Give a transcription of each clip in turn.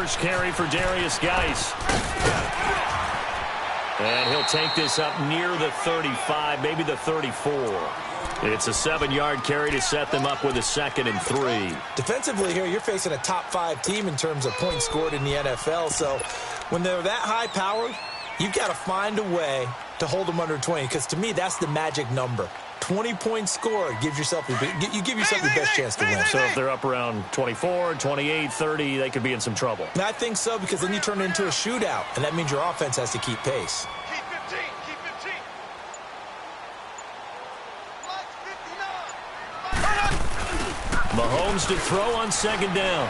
first carry for Darius Geis. And he'll take this up near the 35, maybe the 34. It's a 7-yard carry to set them up with a 2nd and 3. Defensively here, you're facing a top-5 team in terms of points scored in the NFL. So when they're that high-powered, you've got to find a way to hold them under 20. Because to me, that's the magic number. 20 points scored gives yourself your best chance to win. So if they're up around 24, 28, 30, they could be in some trouble. And I think so, because then you turn it into a shootout, and that means your offense has to keep pace. Keep 15. Keep 15. Mahomes to throw on 2nd down.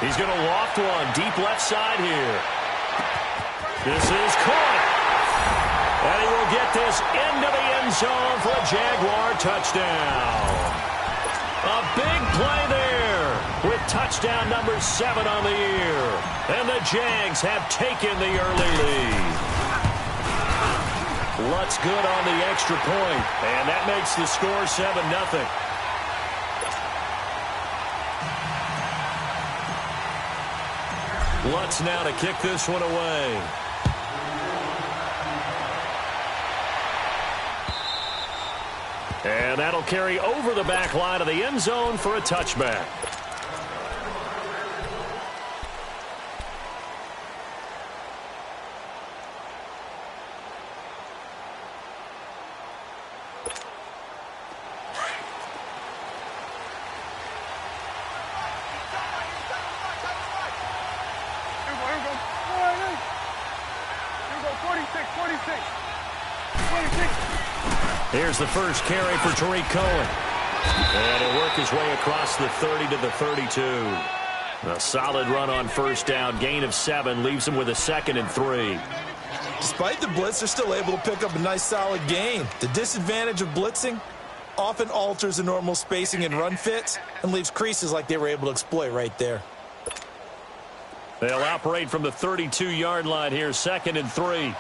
He's going to loft one deep left side here. This is caught. And he will get this into the end zone for a Jaguar touchdown. A big play there with touchdown number 7 on the year. And the Jags have taken the early lead. Lutz good on the extra point, and that makes the score 7-0. Lutz now to kick this one away. And that'll carry over the back line of the end zone for a touchback. Here's the first carry for Tariq Cohen. And he'll work his way across the 30 to the 32. A solid run on first down. Gain of 7 leaves him with a 2nd and 3. Despite the blitz, they're still able to pick up a nice solid gain. The disadvantage of blitzing often alters the normal spacing and run fits and leaves creases like they were able to exploit right there. They'll operate from the 32-yard line here, 2nd and 3.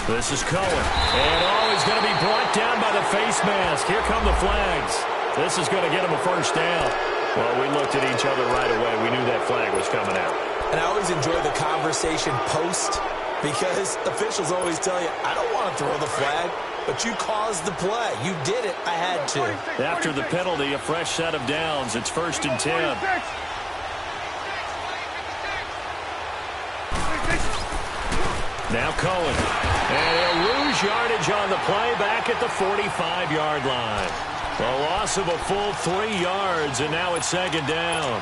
This is Cohen. And, he's going to be brought down by the face mask. Here come the flags. This is going to get him a first down. Well, we looked at each other right away. We knew that flag was coming out. And I always enjoy the conversation post because officials always tell you, I don't want to throw the flag, but you caused the play. You did it. I had to. After the penalty, a fresh set of downs. It's 1st and 10. Now Cohen. And he'll lose yardage on the play back at the 45-yard line. A loss of a full 3 yards, and now it's 2nd down.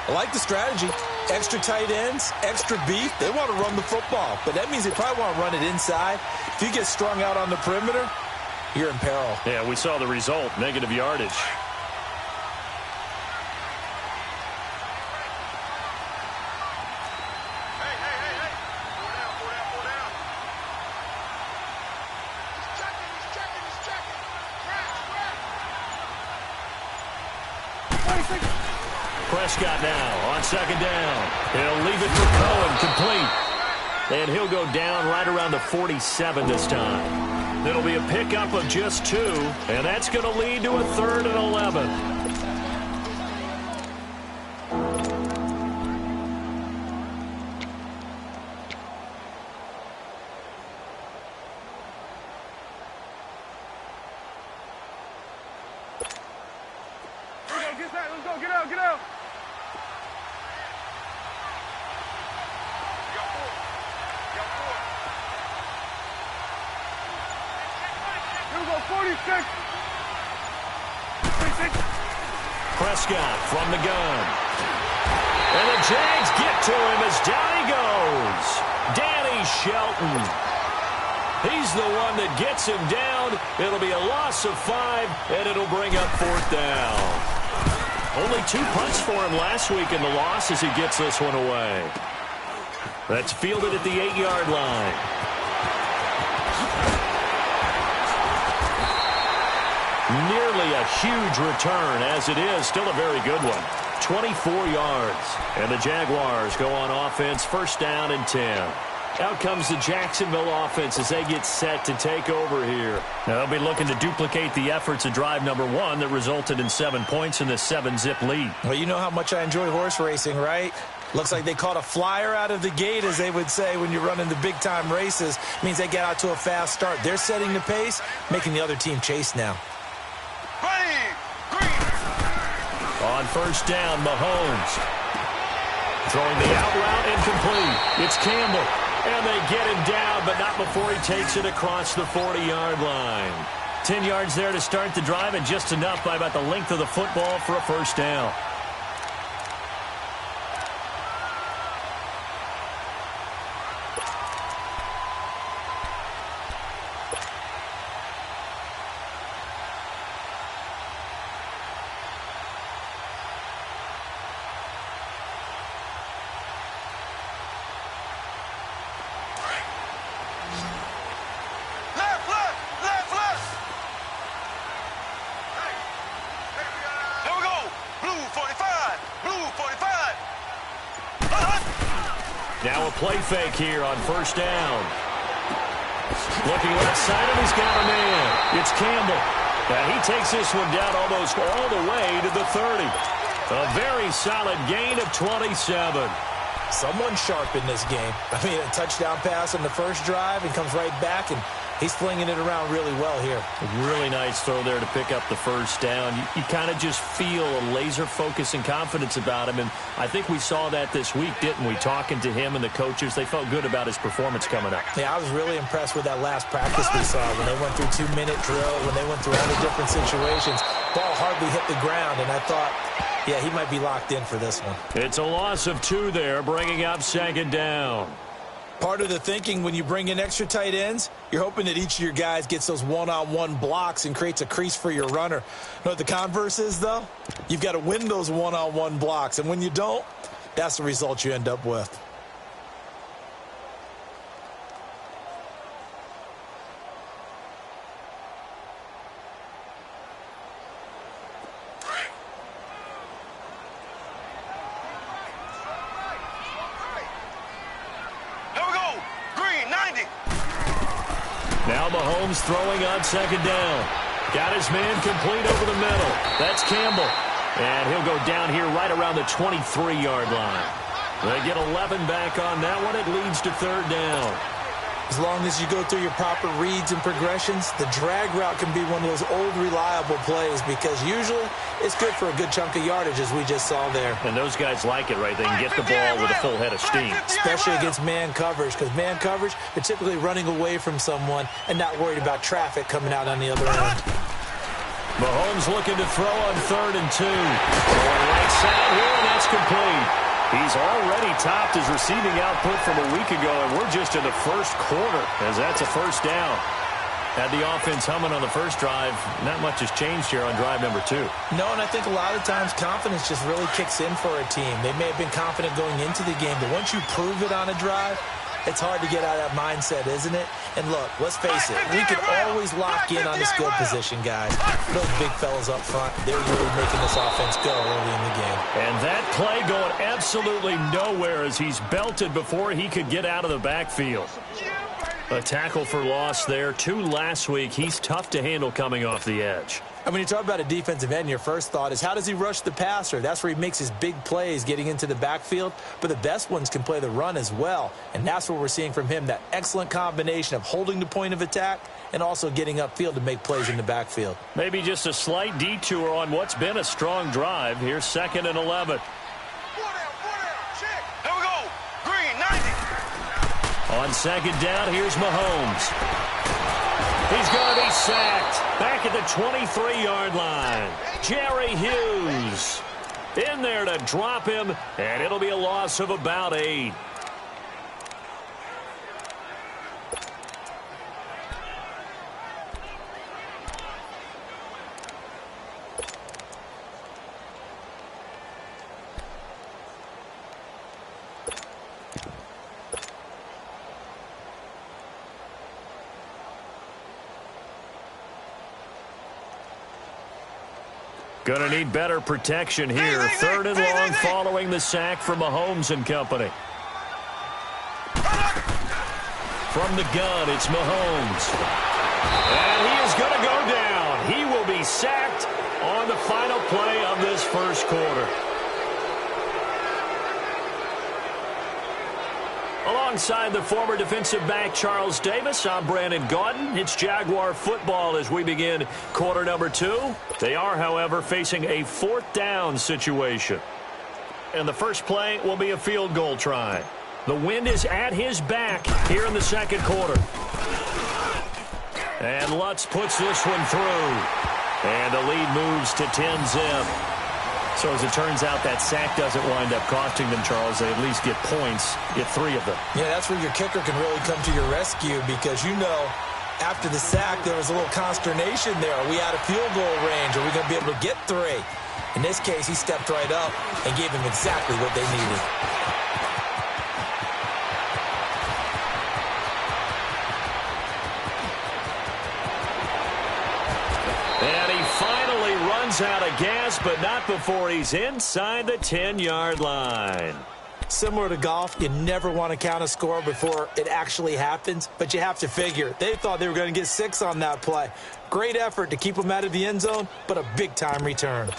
I like the strategy. Extra tight ends, extra beef. They want to run the football, but that means they probably want to run it inside. If you get strung out on the perimeter, you're in peril. Yeah, we saw the result, negative yardage. Prescott now on 2nd down. He'll leave it for Cohen, complete. And he'll go down right around the 47 this time. It'll be a pickup of just 2, and that's going to lead to a 3rd and 11. Prescott from the gun. And the Jags get to him as down he goes. Danny Shelton. He's the one that gets him down. It'll be a loss of 5, and it'll bring up 4th down. Only 2 punts for him last week in the loss as he gets this one away. That's fielded at the 8-yard line. Nearly a huge return, as it is still a very good one. 24 yards. And the Jaguars go on offense, first down and 10. Out comes the Jacksonville offense as they get set to take over here. Now they'll be looking to duplicate the efforts of drive number 1 that resulted in 7 points in this 7-zip lead. Well, you know how much I enjoy horse racing, right? Looks like they caught a flyer out of the gate, as they would say when you're running the big-time races. It means they get out to a fast start. They're setting the pace, making the other team chase now. On first down, Mahomes. Throwing the out route incomplete. It's Campbell. And they get him down, but not before he takes it across the 40-yard line. 10 yards there to start the drive, and just enough by about the length of the football for a first down. Now a play fake here on first down. Looking left side, and he's got a man. It's Campbell. And he takes this one down almost all the way to the 30. A very solid gain of 27. Someone sharp in this game. I mean, a touchdown pass on the first drive and comes right back, and he's flinging it around really well here. A really nice throw there to pick up the first down. You kind of just feel a laser focus and confidence about him, and I think we saw that this week, didn't we? Talking to him and the coaches, they felt good about his performance coming up. Yeah, I was really impressed with that last practice we saw when they went through 2-minute drill, when they went through all the different situations. Ball hardly hit the ground, and I thought, yeah, he might be locked in for this one. It's a loss of 2 there, bringing up second down. Part of the thinking when you bring in extra tight ends, you're hoping that each of your guys gets those one-on-one blocks and creates a crease for your runner. You know what the converse is, though? You've got to win those one-on-one blocks, and when you don't, that's the result you end up with. Now Mahomes throwing on second down. Got his man complete over the middle. That's Campbell. And he'll go down here right around the 23-yard line. They get 11 back on that one. It leads to third down. As long as you go through your proper reads and progressions, the drag route can be one of those old reliable plays because usually it's good for a good chunk of yardage, as we just saw there. And those guys like it, right? They can get the ball with a full head of steam. Especially against man coverage, because man coverage, they're typically running away from someone and not worried about traffic coming out on the other end. Mahomes looking to throw on 3rd and 2. Going right side here, and that's complete. He's already topped his receiving output from a week ago, and we're just in the first quarter as that's a first down. Had the offense humming on the first drive. Not much has changed here on drive number 2. No, and I think a lot of times confidence just really kicks in for a team. They may have been confident going into the game, but once you prove it on a drive, it's hard to get out of that mindset, isn't it? And look, let's face it, we can always lock in on the skill position, guys. Those big fellas up front, they're really making this offense go early in the game. And that play going absolutely nowhere as he's belted before he could get out of the backfield. A tackle for loss there. 2 last week. He's tough to handle coming off the edge. And when you talk about a defensive end, your first thought is how does he rush the passer? That's where he makes his big plays getting into the backfield. But the best ones can play the run as well. And that's what we're seeing from him, that excellent combination of holding the point of attack and also getting upfield to make plays in the backfield. Maybe just a slight detour on what's been a strong drive. Here's 2nd and 11. Here we go. Green, 90. On second down, here's Mahomes. He's going to be sacked back at the 23-yard line. Jerry Hughes in there to drop him, and it'll be a loss of about 8. Going to need better protection here. Third and long following the sack from Mahomes and company. From the gun, it's Mahomes. And he is going to go down. He will be sacked on the final play of this first quarter. Alongside the former defensive back Charles Davis, I'm Brandon Gaudin. It's Jaguar football as we begin quarter number 2. They are, however, facing a fourth down situation. And the first play will be a field goal try. The wind is at his back here in the second quarter. And Lutz puts this one through. And the lead moves to 10-zip. So as it turns out, that sack doesn't wind up costing them, Charles. They at least get points, get 3 of them. Yeah, that's where your kicker can really come to your rescue because, you know, after the sack, there was a little consternation there. Are we out of field goal range? Are we going to be able to get 3? In this case, he stepped right up and gave them exactly what they needed. And he finally runs out of gas, but not before he's inside the 10-yard line. Similar to golf, you never want to count a score before it actually happens, but you have to figure. They thought they were going to get 6 on that play. Great effort to keep them out of the end zone, but a big-time return.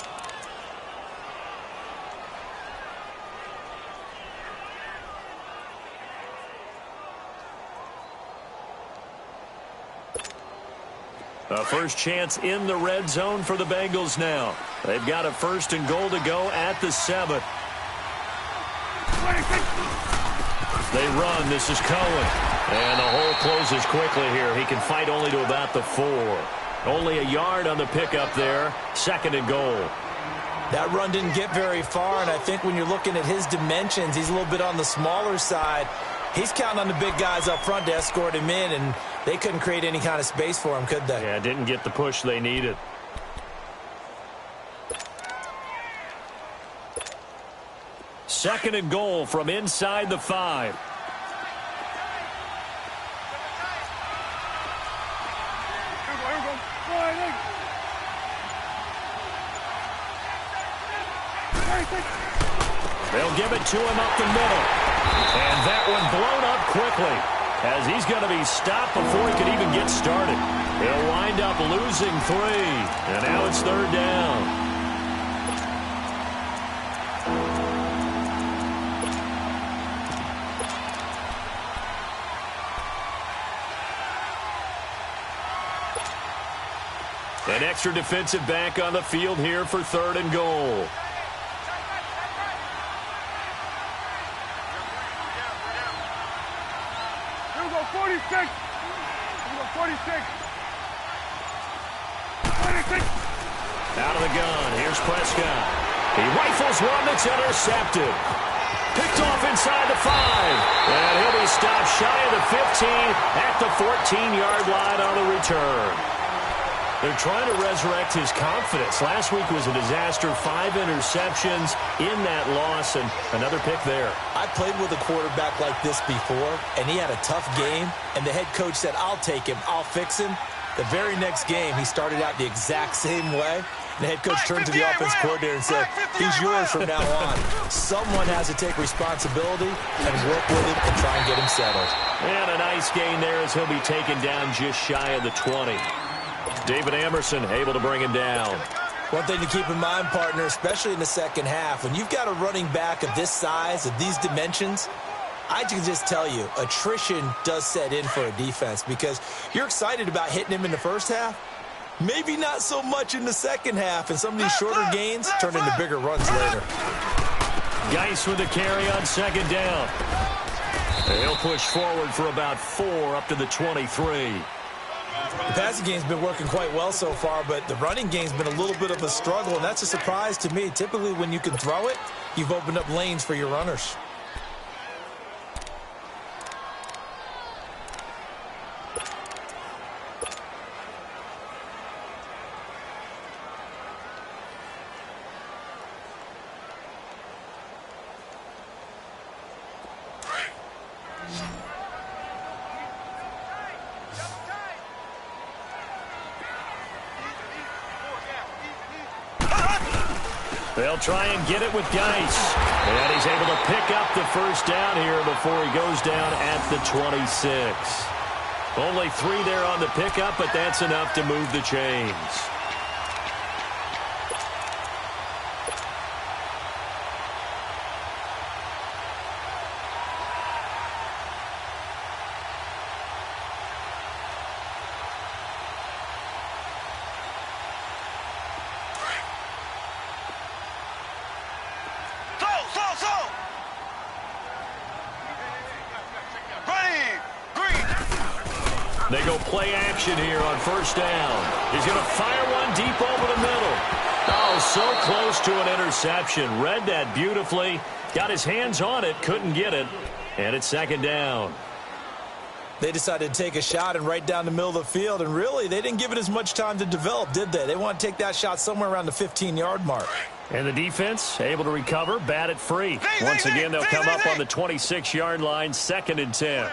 A first chance in the red zone for the Bengals now. They've got a 1st and goal to go at the 7. They run. This is Cohen. And the hole closes quickly here. He can fight only to about the 4. Only a yard on the pickup there. 2nd and goal. That run didn't get very far, and I think when you're looking at his dimensions, he's a little bit on the smaller side. He's counting on the big guys up front to escort him in, and they couldn't create any kind of space for him, could they? Yeah, didn't get the push they needed. Second and goal from inside the 5. They'll give it to him up the middle. And that one blown up quickly as he's going to be stopped before he could even get started. He'll wind up losing 3. And now it's 3rd down. An extra defensive back on the field here for 3rd and goal. Here we go, 46. Here we go, 46. 46. Out of the gun. Here's Prescott. He rifles one that's intercepted. Picked off inside the 5. And he'll be stopped shy of the 15 at the 14-yard line on the return. They're trying to resurrect his confidence. Last week was a disaster. 5 interceptions in that loss, and another pick there. I played with a quarterback like this before, and he had a tough game, and the head coach said, I'll take him, I'll fix him. The very next game, he started out the exact same way. The head coach turned to the offense coordinator and said, he's yours from now on. Someone has to take responsibility and work with him and try and get him settled. And a nice gain there as he'll be taken down just shy of the 20. David Amerson able to bring him down. One thing to keep in mind, partner, especially in the second half, when you've got a running back of this size, of these dimensions, I can just tell you, attrition does set in for a defense because you're excited about hitting him in the first half. Maybe not so much in the second half, and some of these shorter gains turn into bigger runs later. Geis with the carry on 2nd down. And he'll push forward for about 4 up to the 23. The passing game's been working quite well so far, but the running game's been a little bit of a struggle, and that's a surprise to me. Typically, when you can throw it, you've opened up lanes for your runners. They'll try and get it with Geis. And he's able to pick up the first down here before he goes down at the 26. Only 3 there on the pickup, but that's enough to move the chains. They go play action here on first down. He's going to fire one deep over the middle. Oh, so close to an interception. Read that beautifully. Got his hands on it, couldn't get it. And it's second down. They decided to take a shot and right down the middle of the field, and really, they didn't give it as much time to develop, did they? They want to take that shot somewhere around the 15-yard mark. And the defense able to recover, bat it free. Once again, they'll come up on the 26-yard line, 2nd and 10.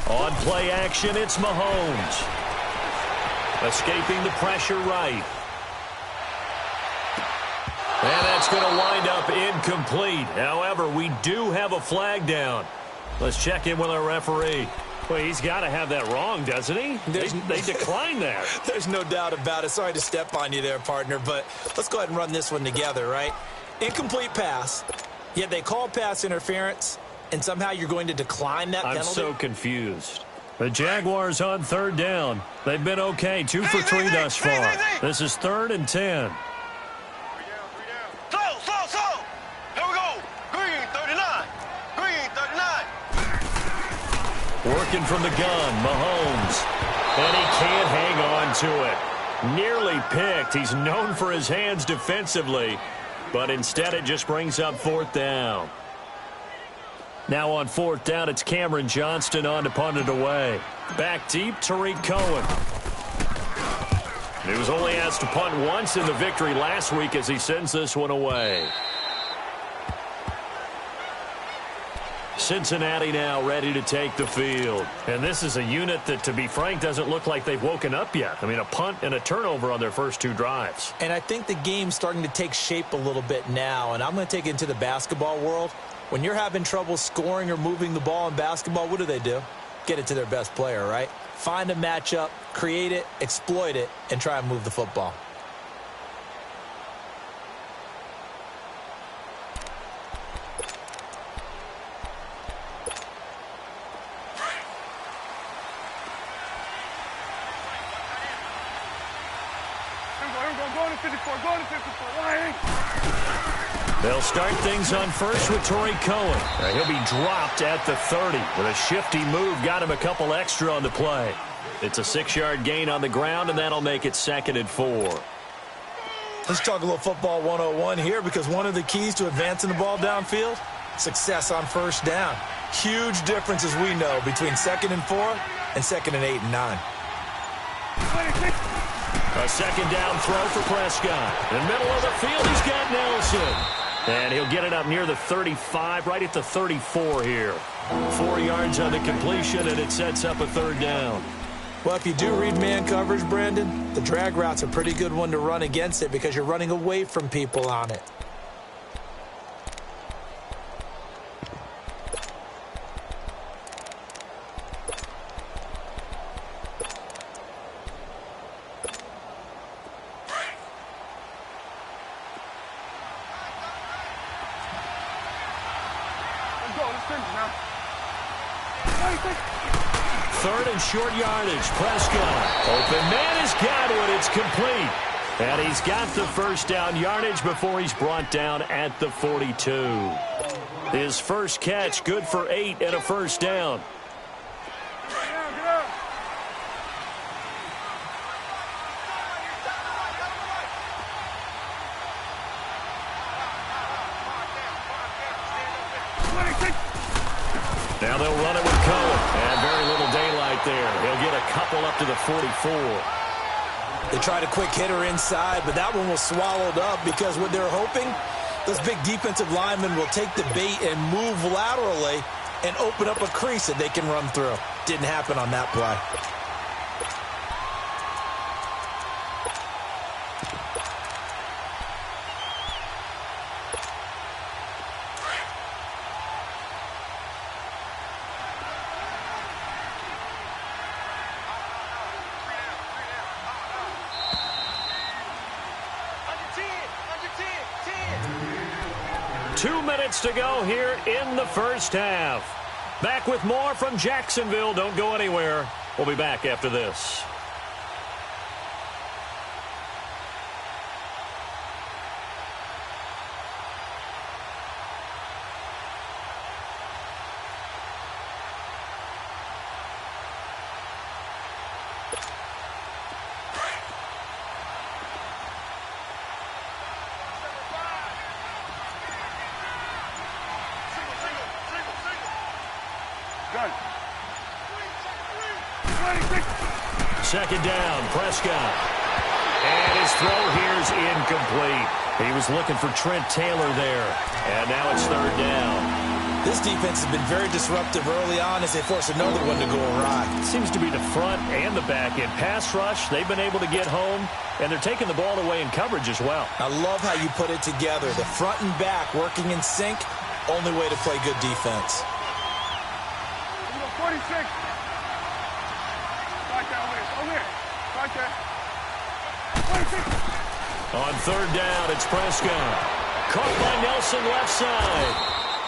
On play action, it's Mahomes. Escaping the pressure right. And that's going to wind up incomplete. However, we do have a flag down. Let's check in with our referee. Well, he's got to have that wrong, doesn't he? They declined that. There's no doubt about it. Sorry to step on you there, partner, but let's go ahead and run this one together, right? Incomplete pass, yet they call pass interference, and somehow you're going to decline that penalty? I'm so confused. The Jaguars on 3rd down. They've been okay, 2 for 3 thus far. This is 3rd and 10. Working from the gun, Mahomes. And he can't hang on to it. Nearly picked. He's known for his hands defensively, but instead it just brings up 4th down. Now on 4th down, it's Cameron Johnston on to punt it away. Back deep, Tariq Cohen. He was only asked to punt once in the victory last week as he sends this one away. Cincinnati now ready to take the field. And this is a unit that, to be frank, doesn't look like they've woken up yet. I mean, a punt and a turnover on their first 2 drives. And I think the game's starting to take shape a little bit now, and I'm going to take it into the basketball world. When you're having trouble scoring or moving the ball in basketball, what do? Get it to their best player, right? Find a matchup, create it, exploit it, and try and move the football. They'll start things on first with Tariq Cohen. He'll be dropped at the 30. With a shifty move, got him a couple extra on the play. It's a 6-yard gain on the ground, and that'll make it 2nd and 4. Let's talk a little football 101 here, because one of the keys to advancing the ball downfield, success on first down. Huge difference, as we know, between 2nd and 4 and 2nd and 8 and 9. A 2nd down throw for Prescott. In the middle of the field, he's got Nelson. And he'll get it up near the 35, right at the 34 here. 4 yards on the completion, and it sets up a 3rd down. Well, if you do read man coverage, Brandon, the drag route's a pretty good one to run against it because you're running away from people on it. Third and short yardage. Prescott. Open man has got it. It's complete. And he's got the first down yardage before he's brought down at the 42. His first catch, good for 8 and a first down. Now they'll run it with Cohen. And very little daylight there. He'll get a couple up to the 44. They tried a quick hitter inside, but that one was swallowed up because what they're hoping, those big defensive linemen will take the bait and move laterally and open up a crease that they can run through. Didn't happen on that play. To go here in the first half. Back with more from Jacksonville. Don't go anywhere. We'll be back after this. Second down, Prescott. And his throw here's incomplete. He was looking for Trent Taylor there. And now it's third down. This defense has been very disruptive early on as they force another one to go awry. It seems to be the front and the back end. Pass rush, they've been able to get home, and they're taking the ball away in coverage as well. I love how you put it together. The front and back working in sync, only way to play good defense. 46. Right there. 46. On third down, it's Prescott. Caught by Nelson left side.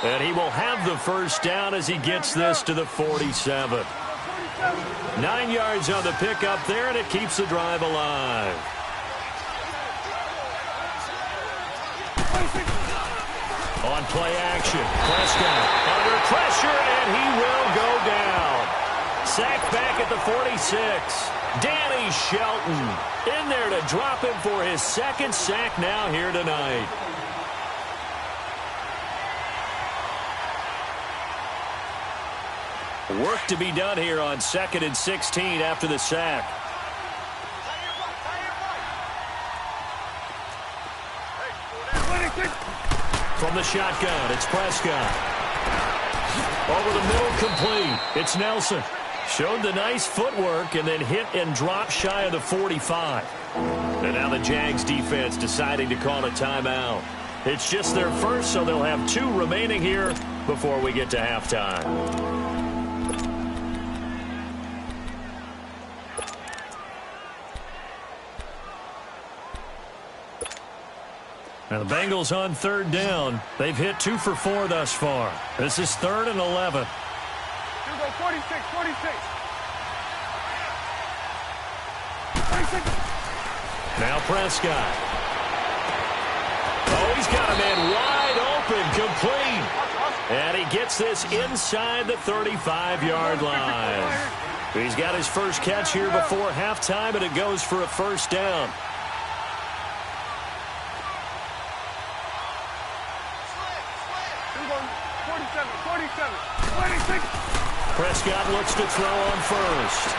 And he will have the first down as he gets this to the 47. 9 yards on the pickup there, and it keeps the drive alive. 26. On play action, Prescott under pressure, and he will go down. Sacked back at the 46. Danny Shelton in there to drop him for his second sack now here tonight. Work to be done here on 2nd and 16 after the sack. From the shotgun, it's Prescott. Over the middle, complete. It's Nelson. Showed the nice footwork and then hit and dropped shy of the 45. And now the Jags defense deciding to call a timeout. It's just their first, so they'll have 2 remaining here before we get to halftime. Now the Bengals on third down. They've hit 2 for 4 thus far. This is 3rd and 11. Here we go, 46, 46. 46. Now Prescott. Oh, he's got a man wide open, complete. And he gets this inside the 35-yard line. He's got his first catch here before halftime, and it goes for a first down. Here we go, 47, 47, 26. Prescott looks to throw on first.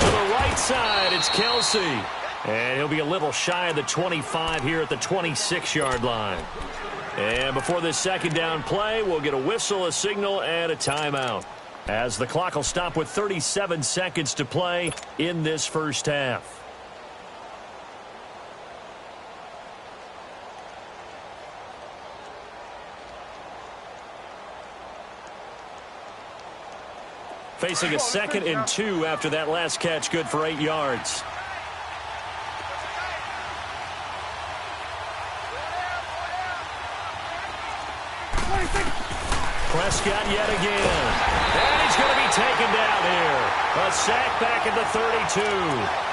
To the right side, it's Kelsey. And he'll be a little shy of the 25 here at the 26-yard line. And before this second down play, we'll get a whistle, a signal, and a timeout, as the clock will stop with 37 seconds to play in this first half. Facing a 2nd and 2 after that last catch, good for 8 yards. Prescott yet again. And he's going to be taken down here. A sack back at the 32.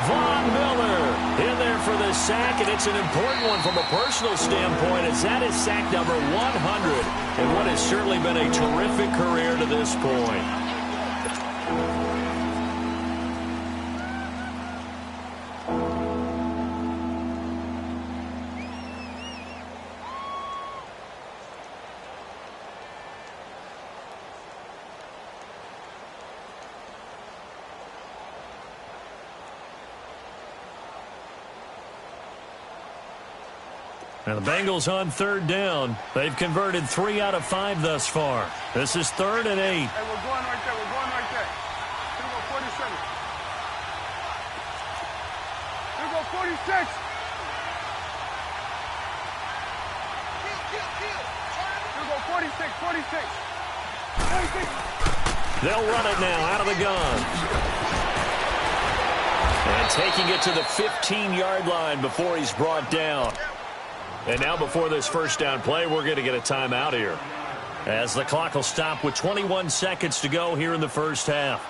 Von Miller in there for the sack, and it's an important one from a personal standpoint, as that is sack number 100 in what has certainly been a terrific career to this point. And the Bengals on third down. They've converted 3 out of 5 thus far. This is 3rd and 8. Hey, we're going right there. We're going right there. Here we go, 47. Here we go, 46. Here we go, 46, 46. 46. They'll run it now out of the gun. And taking it to the 15-yard line before he's brought down. And now before this first down play, we're going to get a timeout here, as the clock will stop with 21 seconds to go here in the first half.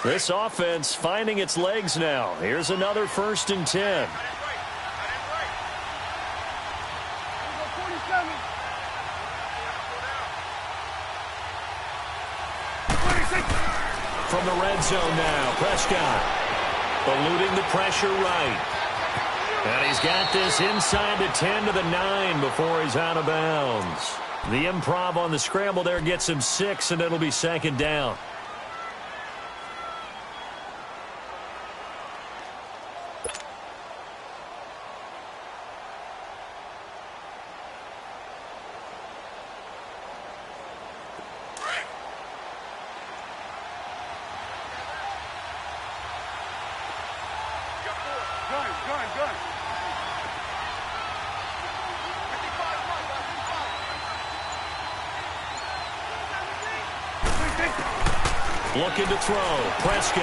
This offense finding its legs now. Here's another 1st and 10. From the red zone now, Prescott eluding the pressure right. And he's got this inside the 10 to the 9 before he's out of bounds. The improv on the scramble there gets him 6, and it'll be 2nd down. Looking to throw. Prescott.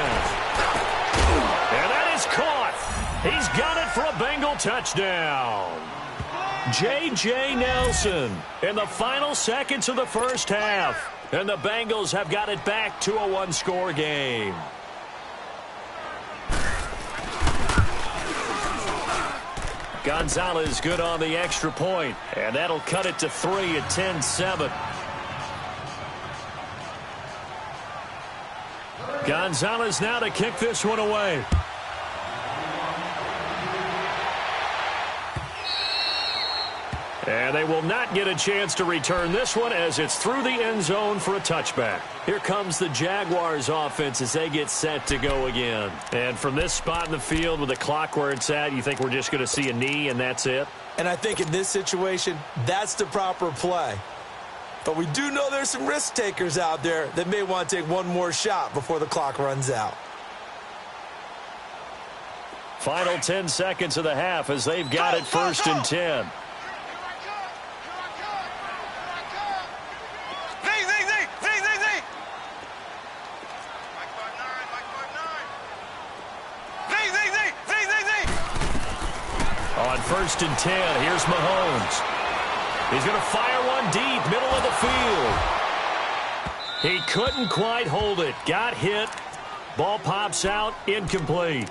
And that is caught. He's got it for a Bengal touchdown. J.J. Nelson in the final seconds of the first half. And the Bengals have got it back to a one-score game. Gonzalez good on the extra point. And that'll cut it to 3 at 10-7. Gonzalez now to kick this one away. And they will not get a chance to return this one as it's through the end zone for a touchback. Here comes the Jaguars offense as they get set to go again. And from this spot in the field with the clock where it's at, you think we're just going to see a knee and that's it? And I think in this situation, that's the proper play. But we do know there's some risk takers out there that may want to take one more shot before the clock runs out. Final 10 seconds of the half as they've got it 1st and 10. On 1st and 10, here's Mahomes. He's going to fire one deep, middle of the field. He couldn't quite hold it. Got hit. Ball pops out, incomplete.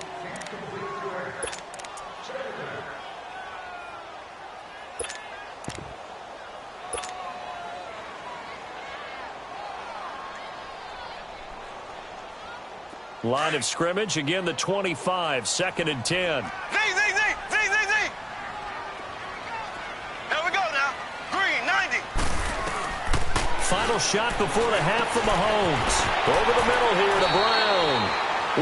Line of scrimmage, again the 25, 2nd and 10. Final shot before the half from Mahomes. Over the middle here to Brown.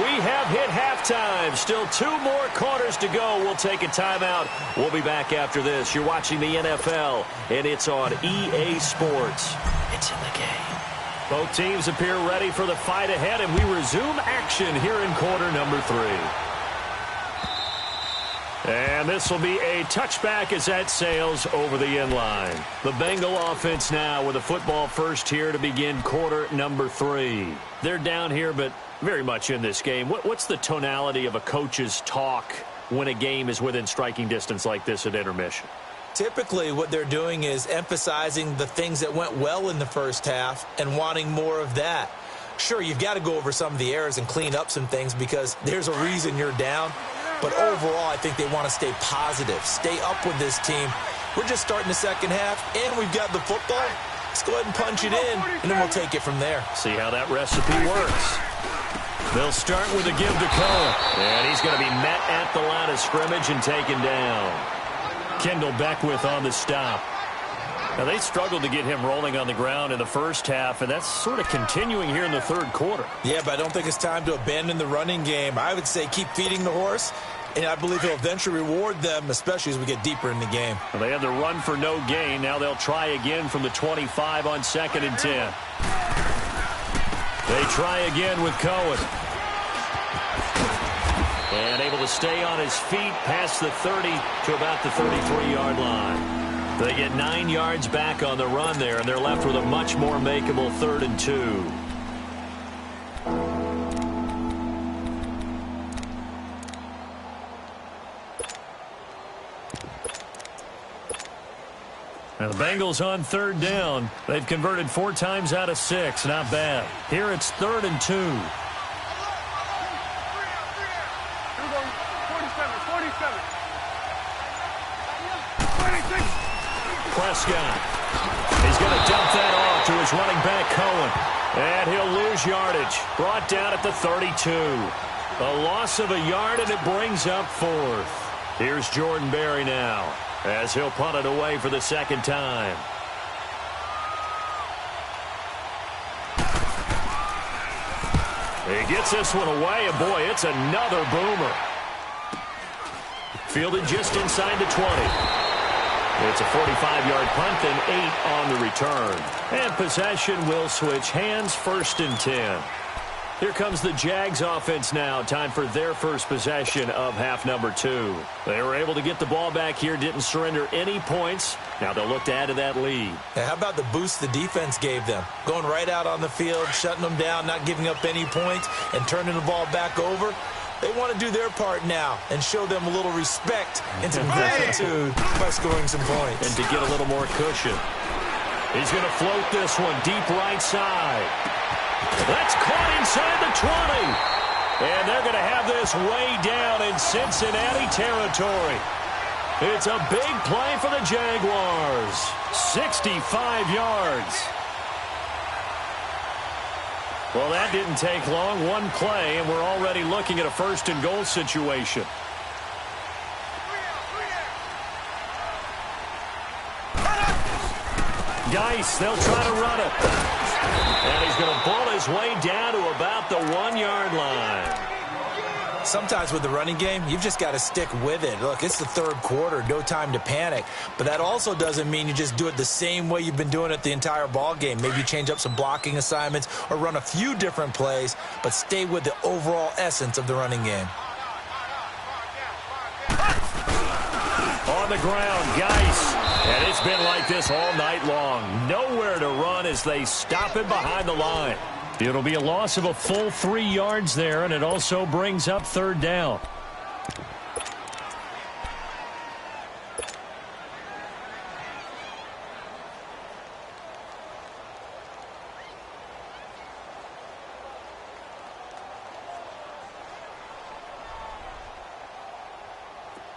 We have hit halftime. Still 2 more quarters to go. We'll take a timeout. We'll be back after this. You're watching the NFL, and it's on EA Sports. It's in the game. Both teams appear ready for the fight ahead, and we resume action here in quarter number 3. And this will be a touchback as that sails over the end line. The Bengal offense now with a football first here to begin quarter number 3. They're down here, but very much in this game. What's the tonality of a coach's talk when a game is within striking distance like this at intermission? Typically, what they're doing is emphasizing the things that went well in the first half and wanting more of that. Sure, you've got to go over some of the errors and clean up some things because there's a reason you're down. But overall, I think they want to stay positive, stay up with this team. We're just starting the second half, and we've got the football. Let's go ahead and punch it in, and then we'll take it from there. See how that recipe works. They'll start with a give to Cohen. And he's going to be met at the line of scrimmage and taken down. Kendall Beckwith on the stop. Now, they struggled to get him rolling on the ground in the first half, and that's sort of continuing here in the third quarter. Yeah, but I don't think it's time to abandon the running game. I would say keep feeding the horse, and I believe he'll eventually reward them, especially as we get deeper in the game. Well, they had the run for no gain. Now they'll try again from the 25 on 2nd and 10. They try again with Cohen. And able to stay on his feet past the 30 to about the 33-yard line. They get 9 yards back on the run there, and they're left with a much more makeable 3rd and 2. Now the Bengals on 3rd down. They've converted 4 times out of 6. Not bad. Here it's 3rd and 2. 47. Prescott. He's going to dump that off to his running back, Cohen. And he'll lose yardage. Brought down at the 32. A loss of a yard, and it brings up 4th. Here's Jordan Berry now, as he'll punt it away for the 2nd time. He gets this one away, and boy, it's another boomer. Fielded just inside the 20. It's a 45-yard punt and 8 on the return. And possession will switch hands, 1st and 10. Here comes the Jags offense now. Time for their first possession of half number 2. They were able to get the ball back here, didn't surrender any points. Now they'll look to add to that lead. Hey, how about the boost the defense gave them? Going right out on the field, shutting them down, not giving up any points, and turning the ball back over. They want to do their part now and show them a little respect and some gratitude by scoring some points. And to get a little more cushion. He's going to float this one deep right side. That's caught inside the 20. And they're going to have this way down in Cincinnati territory. It's a big play for the Jaguars. 65 yards. Well, that didn't take long. One play, and we're already looking at a 1st and goal situation. Geis, they'll try to run it. And he's going to pull his way down to about the 1-yard line. Sometimes with the running game, you've just got to stick with it. Look, it's the 3rd quarter, no time to panic. But that also doesn't mean you just do it the same way you've been doing it the entire ball game. Maybe change up some blocking assignments or run a few different plays, but stay with the overall essence of the running game. On the ground, Geis. And it's been like this all night long. Nowhere to run as they stop him behind the line. It'll be a loss of a full 3 yards there, and it also brings up 3rd down.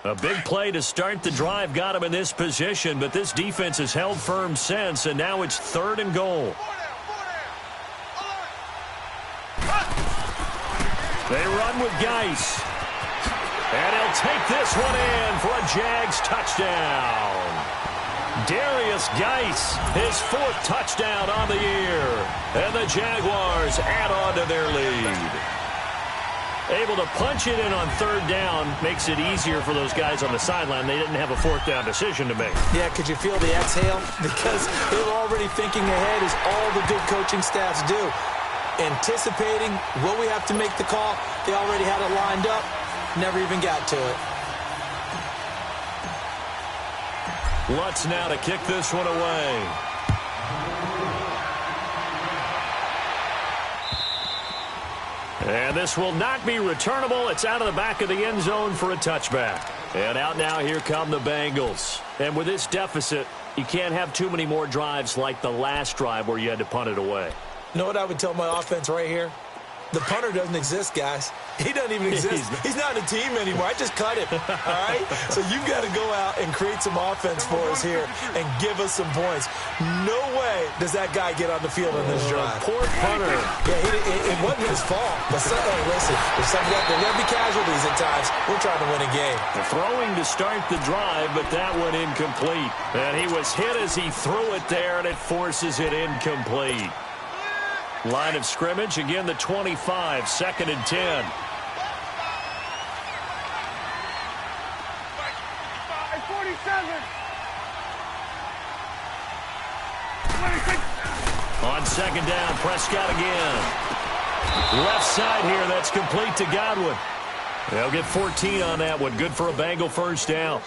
A big play to start the drive got him in this position, but this defense has held firm since, and now it's 3rd and goal. They run with Geis. And he'll take this one in for a Jags touchdown. Darius Geis, his 4th touchdown on the year. And the Jaguars add on to their lead. Able to punch it in on 3rd down makes it easier for those guys on the sideline. They didn't have a 4th down decision to make. Yeah, could you feel the exhale? Because they were already thinking ahead, as all the good coaching staffs do. Anticipating what we have to make the call. They already had it lined up. Never even got to it. Lutz now to kick this one away. And this will not be returnable. It's out of the back of the end zone for a touchback. And out now, here come the Bengals. And with this deficit, you can't have too many more drives like the last drive where you had to punt it away. You know what I would tell my offense right here? The punter doesn't exist, guys. He doesn't even exist. He's not in the team anymore. I just cut him, all right? So you've got to go out and create some offense for us here and give us some points. No way does that guy get on the field on this drive. Poor punter. Yeah, it wasn't his fault. But listen, there's going to be casualties at times. We're trying to win a game. The throwing to start the drive, but that one incomplete. And he was hit as he threw it there, and it forces it incomplete. Line of scrimmage, again the 25, 2nd and 10. On 2nd down, Prescott again. Left side here, that's complete to Godwin. They'll get 14 on that one. Good for a Bengal first down.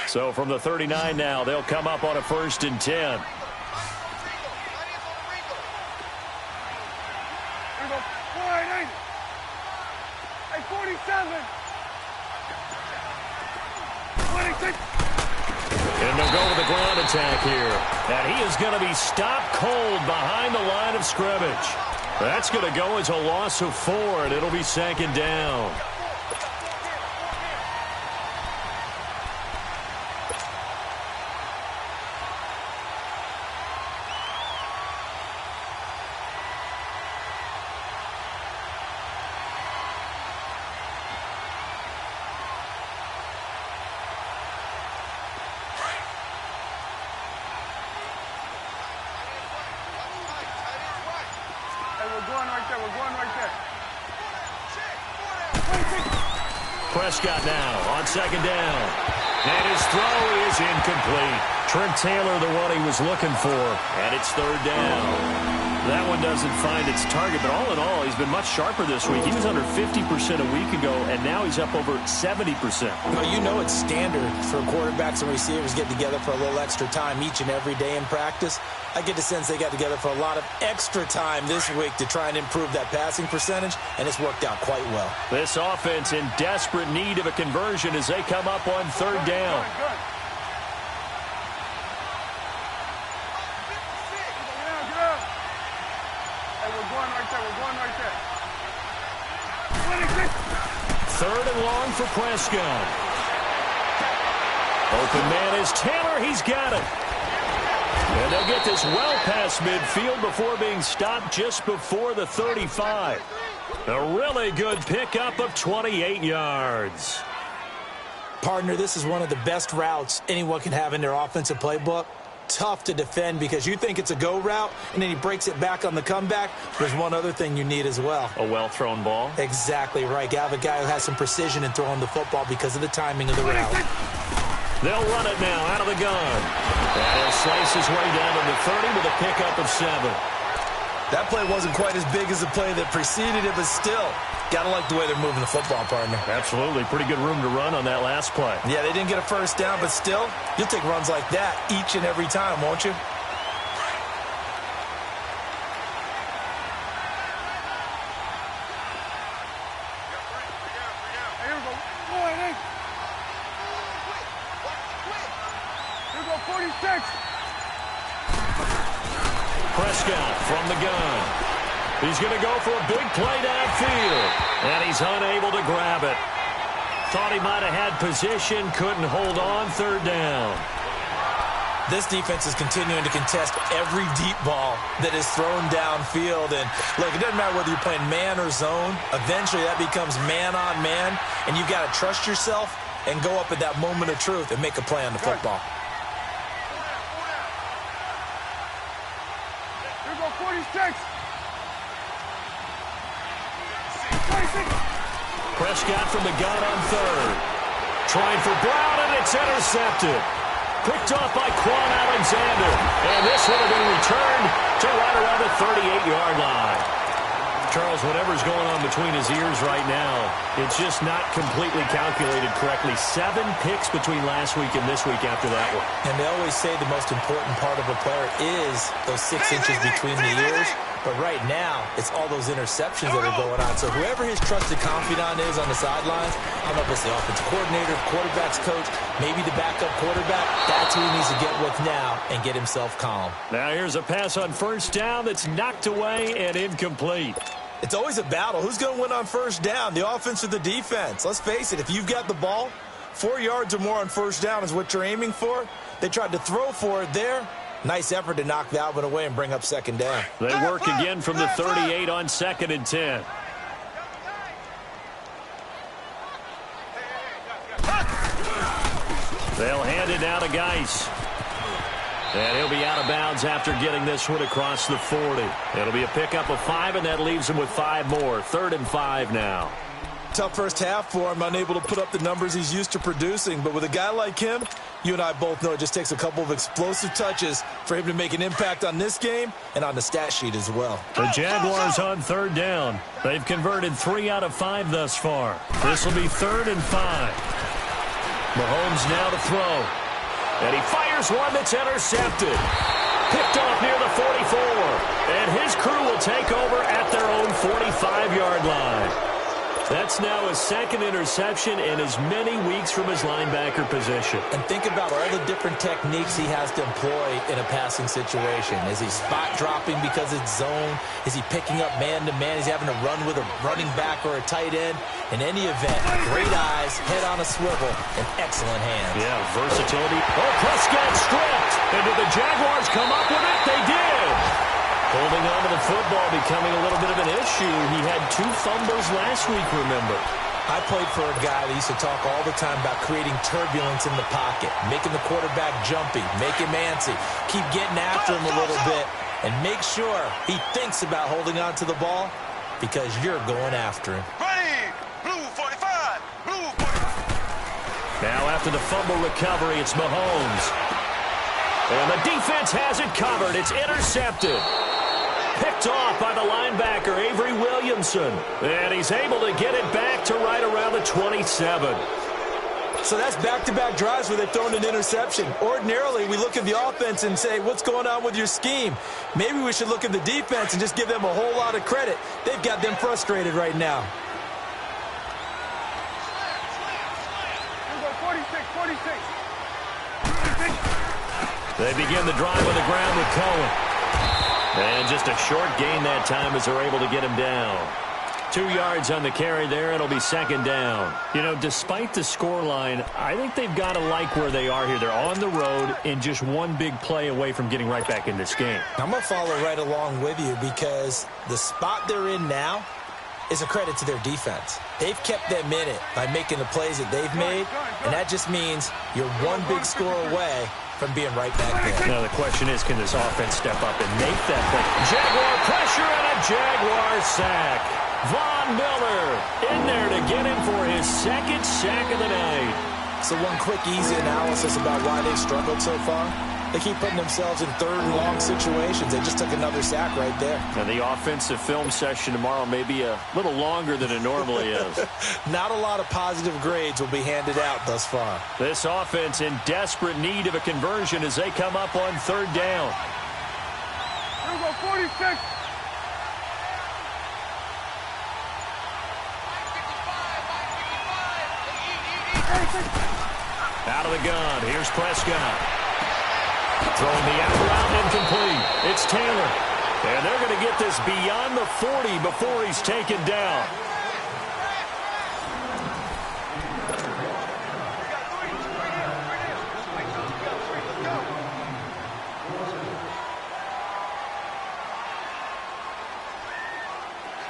So from the 39 now, they'll come up on a 1st and 10. And they'll go with the ground attack here. And he is going to be stopped cold behind the line of scrimmage. That's going to go as a loss of 4, and it'll be 2nd down. Prescott now on 2nd down. And his throw is incomplete. Trent Taylor, the one he was looking for. And it's 3rd down. That one doesn't find its target, but all in all, he's been much sharper this week. He was under 50% a week ago, and now he's up over 70%. Well, you know it's standard for quarterbacks and receivers getting together for a little extra time each and every day in practice. I get the sense they got together for a lot of extra time this week to try and improve that passing percentage, and it's worked out quite well. This offense in desperate need of a conversion as they come up on 3rd down. Third and long for Prescott. Open man is Taylor. He's got it. And they'll get this well past midfield before being stopped just before the 35. A really good pickup of 28 yards. Partner, this is one of the best routes anyone can have in their offensive playbook. Tough to defend because you think it's a go route, and then he breaks it back on the comeback. There's one other thing you need as well. A well-thrown ball? Exactly right. You have a guy who has some precision in throwing the football because of the timing of the route. They'll run it now out of the gun. And he'll slice his way down to the 30 with a pickup of 7. That play wasn't quite as big as the play that preceded it, but still, gotta like the way they're moving the football, partner. Absolutely. Pretty good room to run on that last play. Yeah, they didn't get a first down, but still, you'll take runs like that each and every time, won't you? Prescott from the gun. He's going to go for a big play downfield. And he's unable to grab it. Thought he might have had position, couldn't hold on. 3rd down. This defense is continuing to contest every deep ball that is thrown downfield. And, look, it doesn't matter whether you're playing man or zone. Eventually, that becomes man on man. And you've got to trust yourself and go up at that moment of truth and make a play on the football. Prescott from the gun on 3rd. Trying for Brown, and it's intercepted. Picked off by Quan Alexander. And this would have been returned to right around the 38-yard line. Charles, whatever's going on between his ears right now, it's just not completely calculated correctly. 7 picks between last week and this week after that one. And they always say the most important part of a player is those 6 inches between the ears. But right now, it's all those interceptions that are going on. So whoever his trusted confidant is on the sidelines, I don't know if it's the offensive coordinator, quarterback's coach, maybe the backup quarterback, that's who he needs to get with now and get himself calm. Now here's a pass on first down that's knocked away and incomplete. It's always a battle. Who's going to win on first down, the offense or the defense? Let's face it, if you've got the ball, 4 yards or more on first down is what you're aiming for. They tried to throw for it there. Nice effort to knock that one away and bring up second down. They work again from the 38 on 2nd and 10. They'll hand it now to Geis. And he'll be out of bounds after getting this one across the 40. It'll be a pickup of 5, and that leaves him with 5 more. 3rd and 5 now. Tough first half for him, unable to put up the numbers he's used to producing. But with a guy like him, you and I both know it just takes a couple of explosive touches for him to make an impact on this game and on the stat sheet as well. The Jaguars on 3rd down. They've converted 3 out of 5 thus far. This will be 3rd and 5. Mahomes now to throw. And he fires one that's intercepted. Picked off near the 44. And his crew will take over at their own 45-yard line. That's now his 2nd interception in as many weeks from his linebacker position. And think about all the different techniques he has to employ in a passing situation. Is he spot dropping because it's zone? Is he picking up man-to-man? Is he having to run with a running back or a tight end? In any event, great eyes, head on a swivel, and excellent hands. Yeah, versatility. Oh, Prescott stripped. And did the Jaguars come up with it? They did. Holding on to the football becoming a little bit of an issue. He had 2 fumbles last week, remember. I played for a guy that used to talk all the time about creating turbulence in the pocket, making the quarterback jumpy, make him antsy, keep getting after him a little bit, and make sure he thinks about holding on to the ball because you're going after him. Ready, blue 45, blue 45. Now after the fumble recovery, it's Mahomes. And the defense has it covered. It's intercepted. Picked off by the linebacker, Avery Williamson. And he's able to get it back to right around the 27. So that's back-to-back drives where they've thrown an interception. Ordinarily, we look at the offense and say, what's going on with your scheme? Maybe we should look at the defense and just give them a whole lot of credit. They've got them frustrated right now. 46. They begin the drive on the ground with Cohen. And just a short gain that time as they're able to get him down. 2 yards on the carry there. It'll be 2nd down. You know, despite the scoreline, I think they've got to like where they are here. They're on the road and just one big play away from getting right back in this game. I'm going to follow right along with you because the spot they're in now is a credit to their defense. They've kept them in it by making the plays that they've made, and that just means you're one big score away from being right back there. Now the question is, can this offense step up and make that play? Jaguar pressure and a Jaguar sack. Von Miller in there to get him for his 2nd sack of the night. So one quick, easy analysis about why they've struggled so far. They keep putting themselves in 3rd and long situations. They just took another sack right there. And the offensive film session tomorrow may be a little longer than it normally is. Not a lot of positive grades will be handed out thus far. This offense in desperate need of a conversion as they come up on 3rd down. Here we go, 46. Out of the gun, here's Prescott. Throwing the out route incomplete. It's Taylor. And they're going to get this beyond the 40 before he's taken down.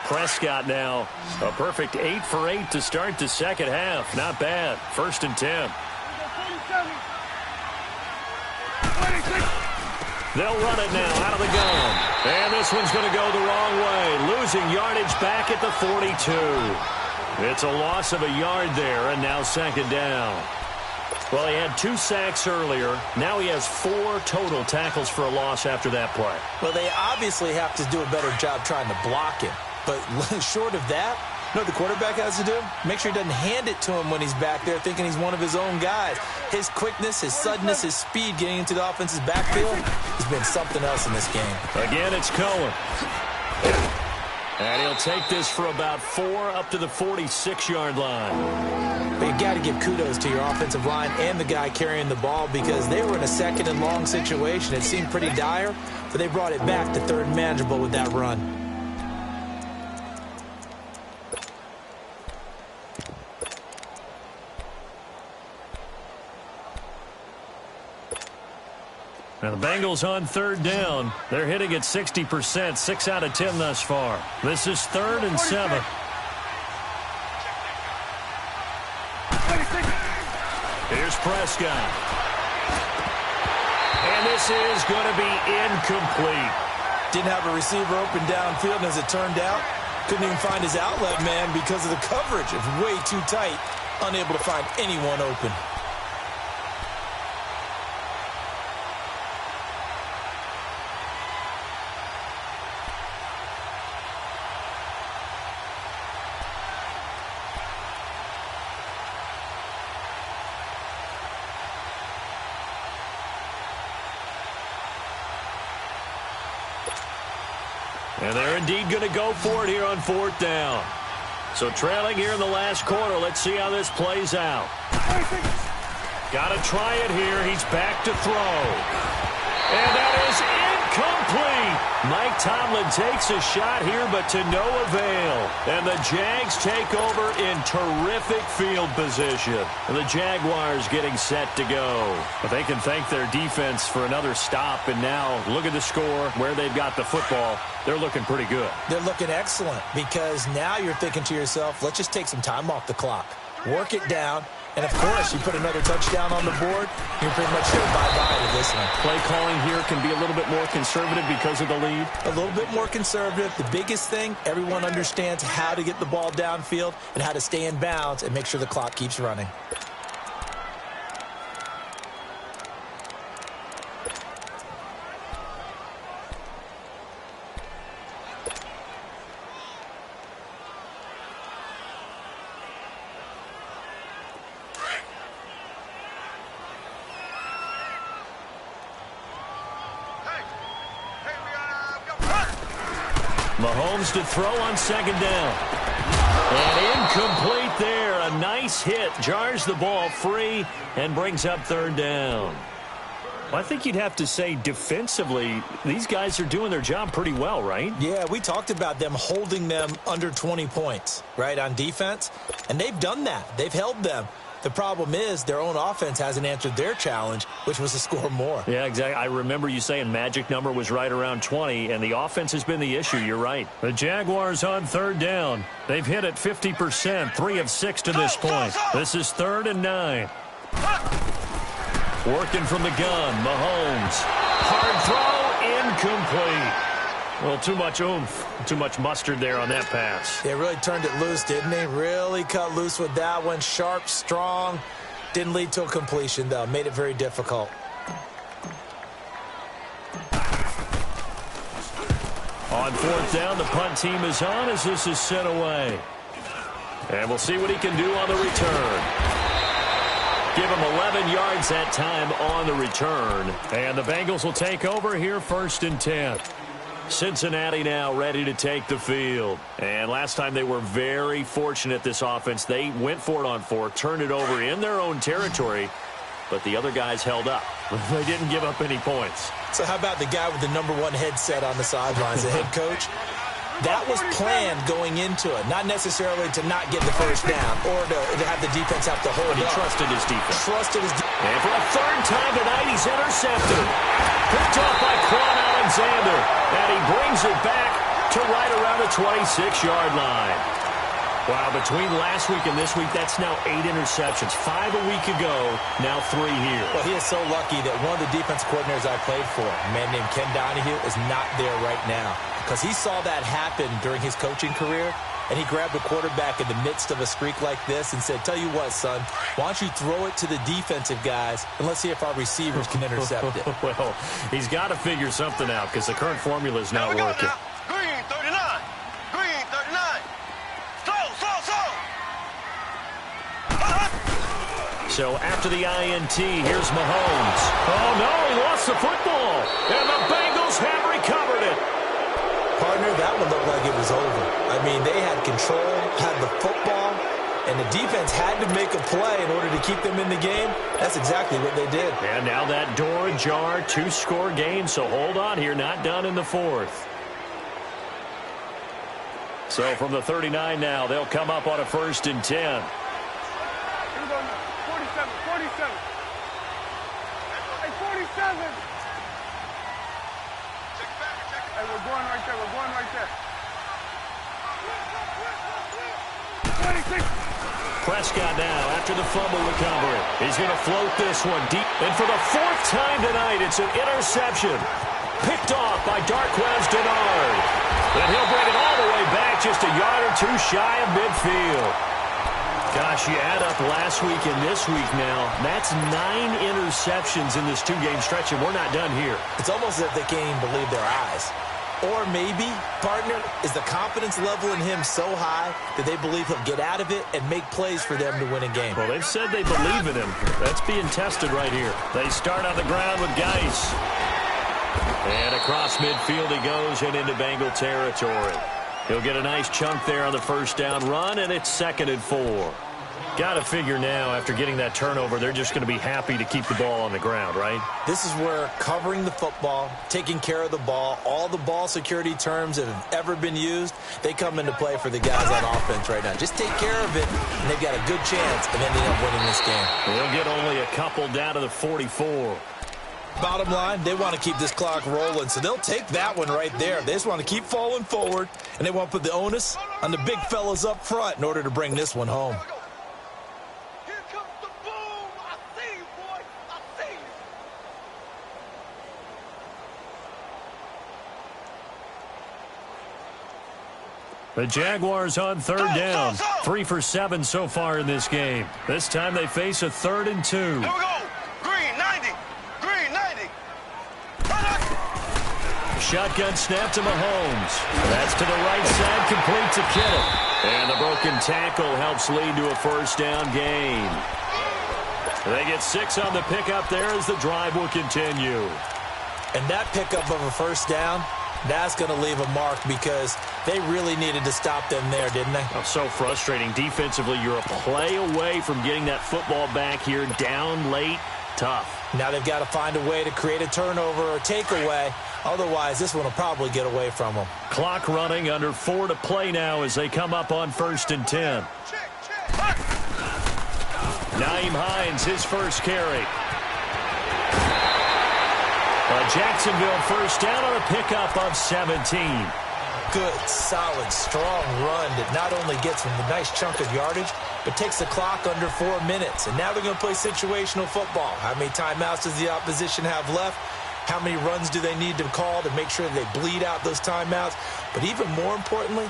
Prescott now a perfect 8 for 8 to start the 2nd half. Not bad. 1st and 10. They'll run it now out of the gun. And this one's going to go the wrong way. Losing yardage back at the 42. It's a loss of a yard there, and now 2nd down. Well, he had 2 sacks earlier. Now he has 4 total tackles for a loss after that play. Well, they obviously have to do a better job trying to block him. But short of that, you know what the quarterback has to do? Make sure he doesn't hand it to him when he's back there thinking he's one of his own guys. His quickness, his suddenness, his speed getting into the offense's backfield has been something else in this game. Again, it's Cohen. And he'll take this for about 4 up to the 46-yard line. But you got to give kudos to your offensive line and the guy carrying the ball because they were in a second and long situation. It seemed pretty dire, but they brought it back to third and manageable with that run. Now the Bengals on third down. They're hitting at 60%, 6 out of 10 thus far. This is 3rd and 7. Here's Prescott. And this is going to be incomplete. Didn't have a receiver open downfield, and as it turned out, couldn't even find his outlet man because of the coverage. It was way too tight, unable to find anyone open. And they're indeed going to go for it here on 4th down. So trailing here in the last quarter. Let's see how this plays out. Got to try it here. He's back to throw. And that is incomplete. Mike Tomlin takes a shot here, but to no avail. And the Jags take over in terrific field position. And the Jaguars getting set to go. But they can thank their defense for another stop. And now look at the score, where they've got the football. They're looking pretty good. They're looking excellent because now you're thinking to yourself, let's just take some time off the clock. Work it down. And, of course, you put another touchdown on the board, you're pretty much here bye-bye with this one. Play calling here can be a little bit more conservative because of the lead. A little bit more conservative. The biggest thing, everyone understands how to get the ball downfield and how to stay in bounds and make sure the clock keeps running. Mahomes to throw on 2nd down. And incomplete there. A nice hit. Jars the ball free and brings up 3rd down. Well, I think you'd have to say defensively, these guys are doing their job pretty well, right? Yeah, we talked about them holding them under 20 points, right, on defense. And they've done that. They've held them. The problem is their own offense hasn't answered their challenge, which was to score more. Yeah, exactly. I remember you saying magic number was right around 20, and the offense has been the issue. You're right. The Jaguars on 3rd down. They've hit at 50%, 3 of 6 to this point. This is 3rd and 9. Working from the gun, Mahomes. Hard throw, incomplete. Well, too much oomph, too much mustard there on that pass. They really turned it loose, didn't they? Really cut loose with that one. Sharp, strong. Didn't lead to a completion, though. Made it very difficult. On 4th down, the punt team is on as this is sent away. And we'll see what he can do on the return. Give him 11 yards that time on the return. And the Bengals will take over here 1st and 10. Cincinnati now ready to take the field. And last time they were very fortunate, this offense. They went for it on 4, turned it over in their own territory, but the other guys held up. They didn't give up any points. So how about the guy with the #1 headset on the sidelines, the head coach? That was planned going into it, not necessarily to not get the first down or to have the defense have to hold But he up. trusted his defense. Trusted his defense. And for a 3rd time tonight, he's intercepted. Picked off by Quan Alexander. And he brings it back to right around the 26-yard line. Wow, between last week and this week, that's now 8 interceptions. 5 a week ago, now 3 here. Well, he is so lucky that one of the defense coordinators I played for, a man named Ken Donahue, is not there right now. Because he saw that happen during his coaching career, and he grabbed the quarterback in the midst of a streak like this and said, tell you what, son, why don't you throw it to the defensive guys, and let's see if our receivers can intercept it. Well, he's got to figure something out because the current formula is not working. Green 39. Green 39. So after the INT, here's Mahomes. Oh, no, he lost the football. And the Bengals have recovered it. Partner, that one looked like it was over. I mean, they had control, had the football, and the defense had to make a play in order to keep them in the game. That's exactly what they did. And now that door ajar, 2-score game, so hold on here, not done in the fourth. So from the 39 now, they'll come up on a 1st and 10. Here we go now. 47, 47. Hey, 47. Hey, we're going right there. We're going right there. 26. Prescott now after the fumble recovery. He's going to float this one deep. And for the 4th time tonight, it's an interception. Picked off by Darquez Dennard. And he'll bring it all the way back just a yard or two shy of midfield. Gosh, you add up last week and this week now, that's 9 interceptions in this 2-game stretch, and we're not done here. It's almost as if they can't even believe their eyes. Or maybe, partner, is the confidence level in him so high that they believe he'll get out of it and make plays for them to win a game. Well, they've said they believe in him. That's being tested right here. They start on the ground with Geis. And across midfield he goes and into Bengal territory. He'll get a nice chunk there on the 1st down run, and it's 2nd and 4. Got to figure now, after getting that turnover, they're just going to be happy to keep the ball on the ground, right? This is where covering the football, taking care of the ball, all the ball security terms that have ever been used, they come into play for the guys on offense right now. Just take care of it, and they've got a good chance of ending up winning this game. They'll get only a couple down to the 44. Bottom line, they want to keep this clock rolling, so they'll take that one right there. They just want to keep falling forward, and they want to put the onus on the big fellas up front in order to bring this one home. Here comes the boom. I see you, boy. I see you. The Jaguars on 3rd down. 3 for 7 so far in this game. This time they face a 3rd and 2. Here we go. Green, 90. Green, 90. Shotgun snap to Mahomes. That's to the right side, complete to Kittle. And the broken tackle helps lead to a 1st down gain. They get 6 on the pickup there as the drive will continue. And that pickup of a 1st down, that's going to leave a mark because they really needed to stop them there, didn't they? Oh, so frustrating. Defensively, you're a play away from getting that football back here, down late, tough. Now they've got to find a way to create a turnover or takeaway. Otherwise, this one will probably get away from them. Clock running, under 4 to play now as they come up on 1st and 10. Nyheim Hines, his first carry. Jacksonville 1st down on a pickup of 17. Good, solid, strong run that not only gets them a nice chunk of yardage, but takes the clock under 4 minutes. And now they're going to play situational football. How many timeouts does the opposition have left? How many runs do they need to call to make sure that they bleed out those timeouts? But even more importantly,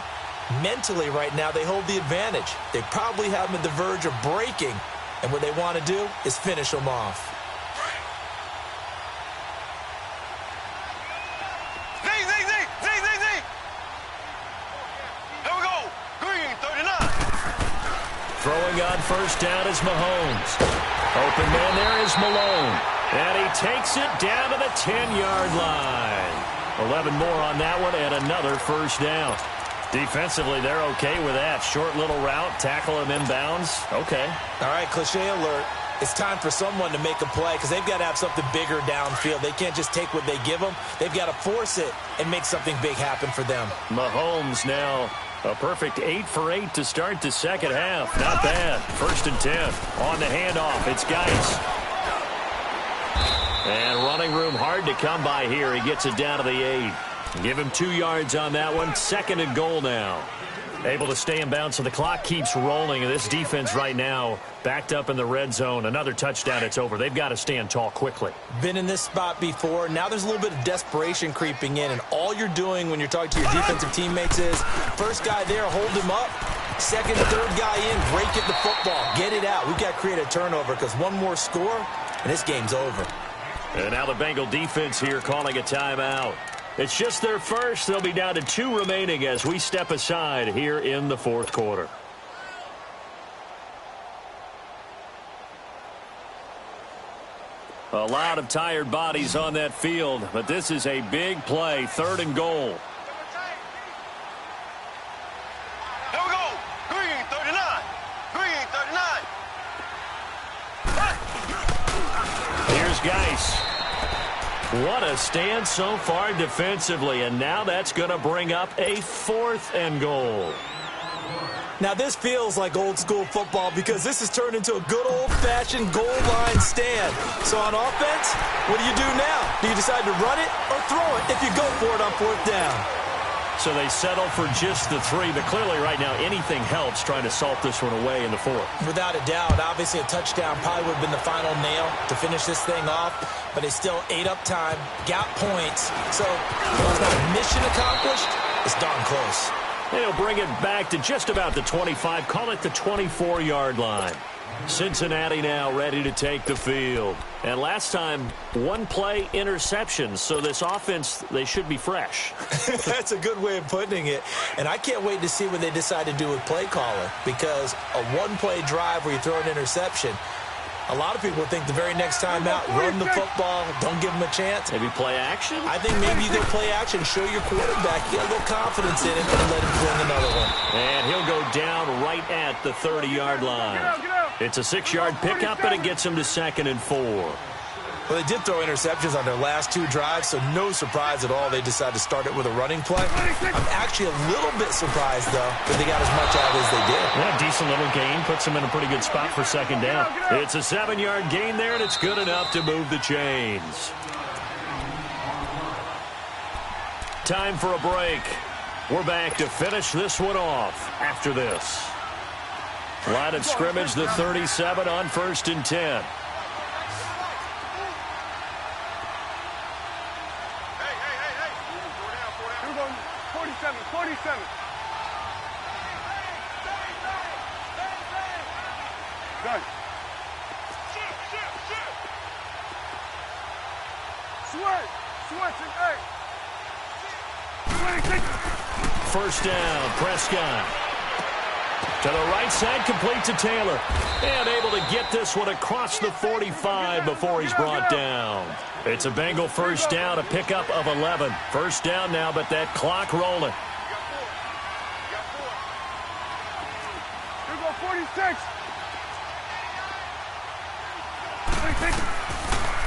mentally right now, they hold the advantage. They probably have them at the verge of breaking. And what they want to do is finish them off. Throwing on 1st down is Mahomes. Open man there is Malone. And he takes it down to the 10-yard line. 11 more on that one and another 1st down. Defensively, they're okay with that. Short little route, tackle him inbounds. Okay. All right, cliche alert. It's time for someone to make a play because they've got to have something bigger downfield. They can't just take what they give them. They've got to force it and make something big happen for them. Mahomes now a perfect 8 for 8 to start the 2nd half. Not bad. 1st and 10. On the handoff, it's Geis. And running room hard to come by here. He gets it down to the 8. Give him 2 yards on that one. 2nd and goal now. Able to stay in bounds, so the clock keeps rolling. And this defense right now backed up in the red zone. Another touchdown, it's over. They've got to stand tall quickly. Been in this spot before. Now there's a little bit of desperation creeping in. And all you're doing when you're talking to your defensive teammates is, first guy there, hold him up. Second, third guy in, break it the football. Get it out. We've got to create a turnover because one more score, and this game's over. And now the Bengal defense here calling a timeout. It's just their first. They'll be down to 2 remaining as we step aside here in the 4th quarter. A lot of tired bodies on that field, but this is a big play, 3rd and goal. Here we go. Green 39. Green 39. Here's Geis. What a stand so far defensively, and now that's going to bring up a 4th and goal. Now, this feels like old-school football because this has turned into a good old-fashioned goal line stand. So on offense, what do you do now? Do you decide to run it or throw it if you go for it on 4th down? So they settle for just the 3, but clearly right now anything helps trying to salt this one away in the 4th. Without a doubt, obviously a touchdown probably would have been the final nail to finish this thing off, but they still ate up time, got points. So it's not mission accomplished, it's darn close. They'll bring it back to just about the 25, call it the 24-yard line. Cincinnati now ready to take the field. And last time, 1-play interception, so this offense, they should be fresh. That's a good way of putting it. And I can't wait to see what they decide to do with play calling, because a 1-play drive where you throw an interception, a lot of people think the very next time out, run the football, don't give them a chance. Maybe play action? I think maybe you go play action, show your quarterback, you got a little confidence in him, and let him bring another one. And he'll go down right at the 30-yard line. It's a 6-yard pickup, and it gets him to 2nd and 4. Well, they did throw interceptions on their last 2 drives, so no surprise at all they decided to start it with a running play. I'm actually a little bit surprised, though, that they got as much out as they did. Yeah, decent little gain. Puts them in a pretty good spot for 2nd down. It's a 7-yard gain there, and it's good enough to move the chains. Time for a break. We're back to finish this one off after this. Line of scrimmage, the 37 on 1st and 10. Done. Switch and 8. 1st down, Prescott. To the right side, complete to Taylor. And able to get this one across the 45 before he's brought down. It's a Bengal 1st down, a pickup of 11. 1st down now, but that clock rolling. Here we go, 46.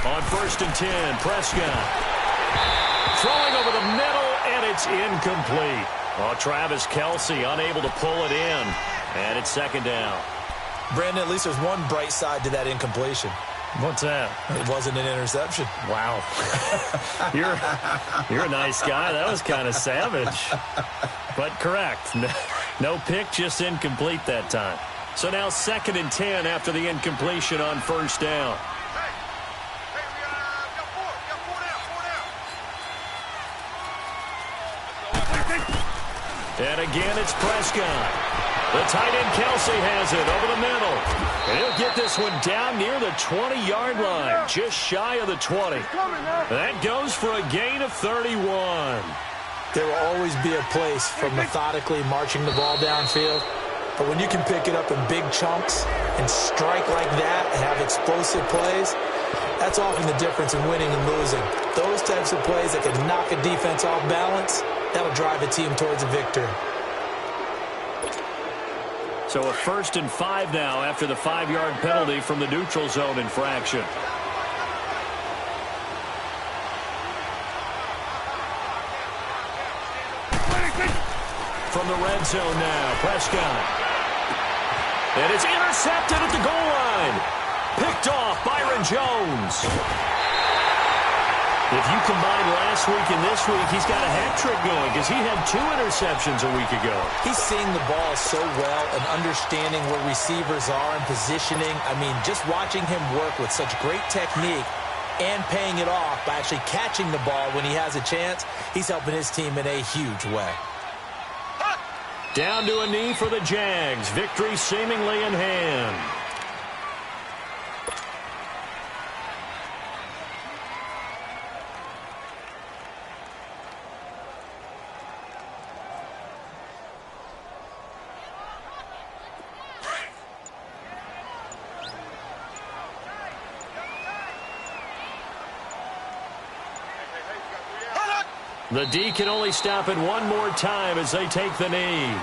On 1st and 10, Prescott. Throwing over the middle, and it's incomplete. Oh, Travis Kelce unable to pull it in. And it's 2nd down. Brandon, at least there's one bright side to that incompletion. What's that? It wasn't an interception. Wow. You're a nice guy. That was kind of savage. But correct. No pick, just incomplete that time. So now 2nd and 10 after the incompletion on 1st down. And again, it's Prescott. The tight end, Kelce, has it over the middle. And he'll get this one down near the 20-yard line, just shy of the 20. That goes for a gain of 31. There will always be a place for methodically marching the ball downfield. But when you can pick it up in big chunks and strike like that and have explosive plays, that's often the difference in winning and losing. Those types of plays that can knock a defense off balance, that'll drive a team towards a victory. So a 1st and 5 now after the 5-yard penalty from the neutral zone infraction. From the red zone now, Prescott. And it's intercepted at the goal line. Picked off Byron Jones. If you combine last week and this week, he's got a hat trick going because he had 2 interceptions a week ago. He's seeing the ball so well and understanding where receivers are and positioning. I mean, just watching him work with such great technique and paying it off by actually catching the ball when he has a chance, he's helping his team in a huge way. Down to a knee for the Jags. Victory seemingly in hand. The D can only stop it one more time as they take the knee.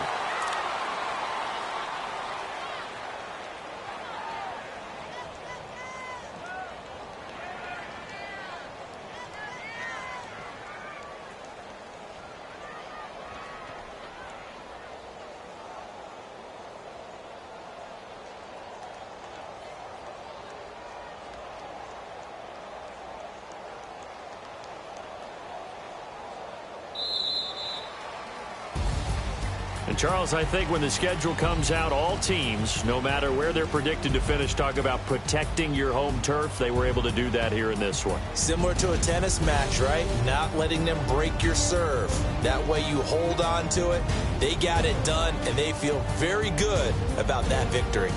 And Charles, I think when the schedule comes out, all teams, no matter where they're predicted to finish, talk about protecting your home turf. They were able to do that here in this one. Similar to a tennis match, right? Not letting them break your serve. That way you hold on to it. They got it done, and they feel very good about that victory.